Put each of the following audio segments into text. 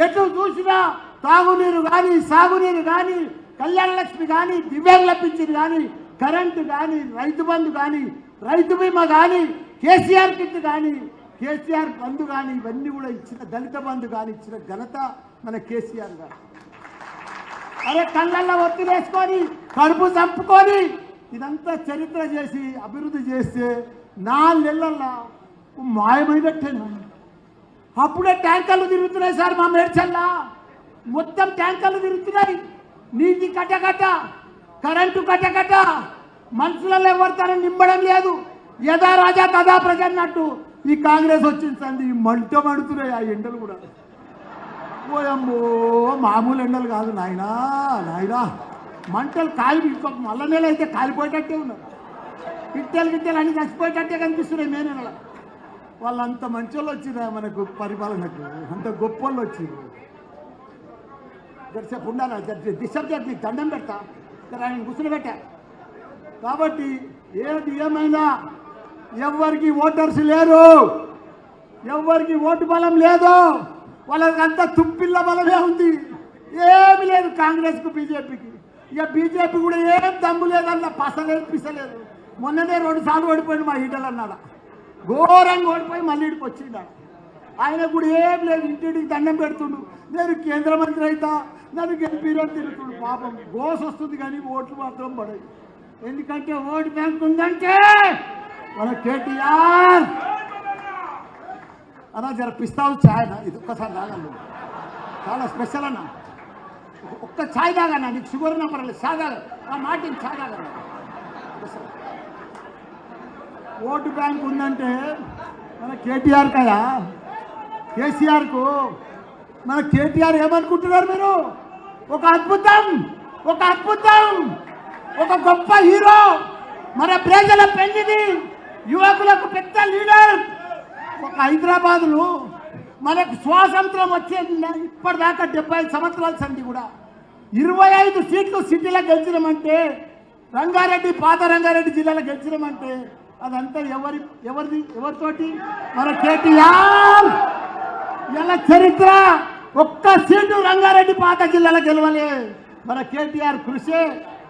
ఎటు చూసినా తాగునీరు కానీ సాగునీరు కానీ కళ్యాణ లక్ష్మి కానీ దివ్యాంగుల పింఛన్ కానీ కరెంటు కానీ రైతు బంధు కానీ రైతు బీమా కానీ కేసీఆర్ కిట్ కానీ కేసీఆర్ బంధు కానీ ఇవన్నీ కూడా ఇచ్చిన దళిత బంధు కానీ ఇచ్చిన ఘనత మన కేసీఆర్ గారు. అరే కళ్ళల్లో ఒత్తిడి వేసుకొని కడుపు చంపుకొని ఇదంతా చరిత్ర చేసి అభివృద్ధి చేస్తే 4 నెలల్లో మాయమైనట్టేనా? అప్పుడే ట్యాంకర్లు తిరుగుతున్నాయి సార్ మా మేడ్చల్లా, మొత్తం ట్యాంకర్లు తిరుగుతున్నాయి. నీటి కట్టకట్ట, కరెంటు కట్టకట్ట, మనుషులలో ఎవరితోనే నింపడం లేదు. యథా రాజా తదా ప్రజ అన్నట్టు ఈ కాంగ్రెస్ వచ్చింది. మంట మడుతున్నాయి ఆ ఎండలు కూడా. ఓయమ్మో మామూలు ఎండలు కాదు నాయనా, నాయనా మంటలు కాలి మళ్ళా నెల అయితే కాలిపోయేటట్టే ఉన్నారు. గిట్టెలు అన్ని చచ్చిపోయేటట్టే కనిపిస్తున్నాయి మే నెల. వాళ్ళంత మంచి వాళ్ళు వచ్చిరా మనకు పరిపాలనకు, అంత గొప్ప వాళ్ళు వచ్చింది. జరసేపు ఉండాలి, డిస్టర్బ్ చేసి నీకు దండం పెడతా, ఆయన కూర్చుని పెట్టా. కాబట్టి ఏది ఏమైనా ఎవరికి ఓటర్స్ లేరు, ఎవరికి ఓటు బలం లేదు, వాళ్ళకంతా తుప్పిల్ల బలమే ఉంది. ఏమి లేదు కాంగ్రెస్కు బీజేపీకి. ఇక బీజేపీ కూడా ఏం దమ్ము లేదన్న పసలేదు పిసలేదు. మొన్ననే 2 సార్లు ఓడిపోయింది మా ఈటలు అన్నాడు, ఘోరంగా ఓడిపోయి మళ్ళీ ఇడికి వచ్చిండ. ఆయన కూడా ఏం లేదు, ఇంటికి దండం పెడుతుండు, నేను కేంద్ర మంత్రి అవుతా, నన్ను గెలిపిరని తిరుగుతుండు. పాపం గోస్ వస్తుంది కానీ ఓట్లు మాత్రం పడాయి. ఎందుకంటే ఓటు బ్యాంక్ ఉందంటే మన కేటీఆర్ అన్నా జర పిస్తావు ఛాయ్ అన్న, ఇది ఒక్కసారి తాగండి, చాలా స్పెషల్ అన్న. ఒక్క ఛాయ్ తాగన్నా, నీకు షుగర్ ఉన్నా పర్లేదు, ఛాయ్ తాగ, ఆ మాట ఛాయ్ తాగన్నా. ఓటు బ్యాంక్ ఉందంటే మన కేటీఆర్ కదా, కేసీఆర్కు మన కేటీఆర్ ఏమనుకుంటున్నారు మీరు? ఒక అద్భుతం, ఒక అద్భుతం, ఒక గొప్ప హీరో, మన ప్రజల పెళ్లిది, యువకులకు పెద్ద లీడర్. ఒక హైదరాబాదులో మనకు స్వాతంత్రం వచ్చేది ఇప్పటిదాకా 75 సంవత్సరాల సంది కూడా 25 సీట్లు సిటీలో గెలిచినామంటే, రంగారెడ్డి పాత రంగారెడ్డి జిల్లాలో గెలిచినామంటే అదంతా ఎవరితోటి? మన కేటీఆర్. ఇలా చరిత్ర ఒక్క సీటు రంగారెడ్డి పాత జిల్లాలో గెలవలే, మన కేటీఆర్ కృషి.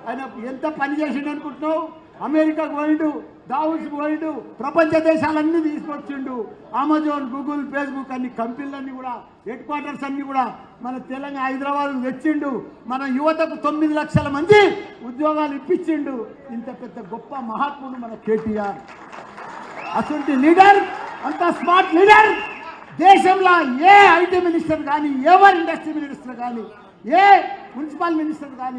ఆయన ఎంత పని చేసిండు అనుకుంటున్నావు? అమెరికాకు పోయిండు, దావుస్ పోయిండు, ప్రపంచ దేశాలన్నీ తీసుకొచ్చిండు. అమెజాన్, గూగుల్, ఫేస్బుక్ అన్ని కంపెనీలన్నీ కూడా హెడ్ క్వార్టర్స్ అన్నీ కూడా మన తెలంగాణ హైదరాబాద్ తెచ్చిండు. మన యువతకు 9 లక్షల మంది ఉద్యోగాలు ఇప్పించిండు. ఇంత పెద్ద గొప్ప మహాత్ముడు మన కేటీఆర్. అటువంటి లీడర్, అంత స్మార్ట్ లీడర్ దేశంలో ఏ ఐటీ మినిస్టర్ కానీ, ఎవరి ఇండస్ట్రీ మినిస్టర్ కానీ, ఏ మున్సిపల్ మినిస్టర్ కానీ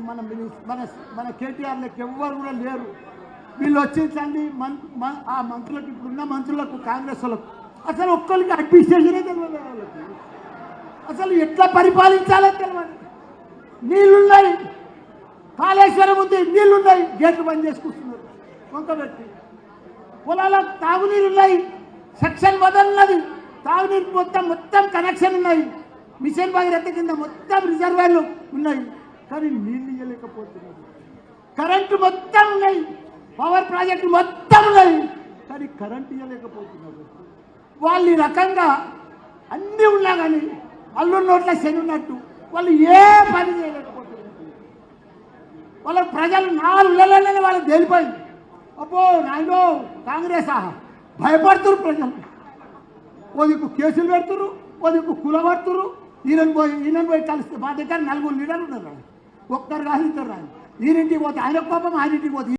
మన కేటీఆర్ లెక్క ఎవ్వరు కూడా లేరు. వీళ్ళు వచ్చించండి ఆ మంత్రులకు, ఇప్పుడున్న మంత్రులకు, కాంగ్రెస్ వాళ్ళకు అసలు ఒక్కరికి అడ్మినిస్ట్రేషనే తెలియదు, వాళ్ళకి అసలు ఎట్లా పరిపాలించాలో తెలియదు. నీళ్లున్నాయి, కాళేశ్వరం ఉంది, నీళ్లున్నాయి, గేట్లు బంద్ చేసుకుంటున్నారు వంకబెట్టి. పొలాలకు తాగునీరున్నాయి, సెక్షన్ వదలన్నది, తాగునీరు మొత్తం కనెక్షన్ ఉన్నాయి, మిషన్ భగీరథ కింద మొత్తం రిజర్వాయర్లు ఉన్నాయి, కానీ నీళ్ళు ఇవ్వలేకపోతున్నారు. కరెంటు మొత్తం ఉన్నాయి, పవర్ ప్రాజెక్టు మొత్తం ఉన్నాయి, కానీ కరెంటు ఇవ్వలేకపోతున్నారు. వాళ్ళు ఈ రకంగా అన్నీ ఉన్నా కానీ అల్లు నోట్ల శని ఉన్నట్టు వాళ్ళు ఏ పని చేయలేకపోతున్నారు. వాళ్ళ ప్రజలు 4 నెలలనే వాళ్ళకి తెలిపోయింది. అబ్బో నాయనో కాంగ్రెస్ భయపడుతున్నారు ప్రజలు. ఓ దిక్కు కేసులు పెడుతున్నారు, ఓ దిక్కు కులబడుతున్నారు. ఈయన పోయి కలిస్తే మా దగ్గర 4 లీడర్లు ఉన్నారు, ఒక్కరు కాదు, ఇద్దరు రాదు. ఈయనింటికి పోతే ఆయన కోపం, ఆయనింటికి పోతే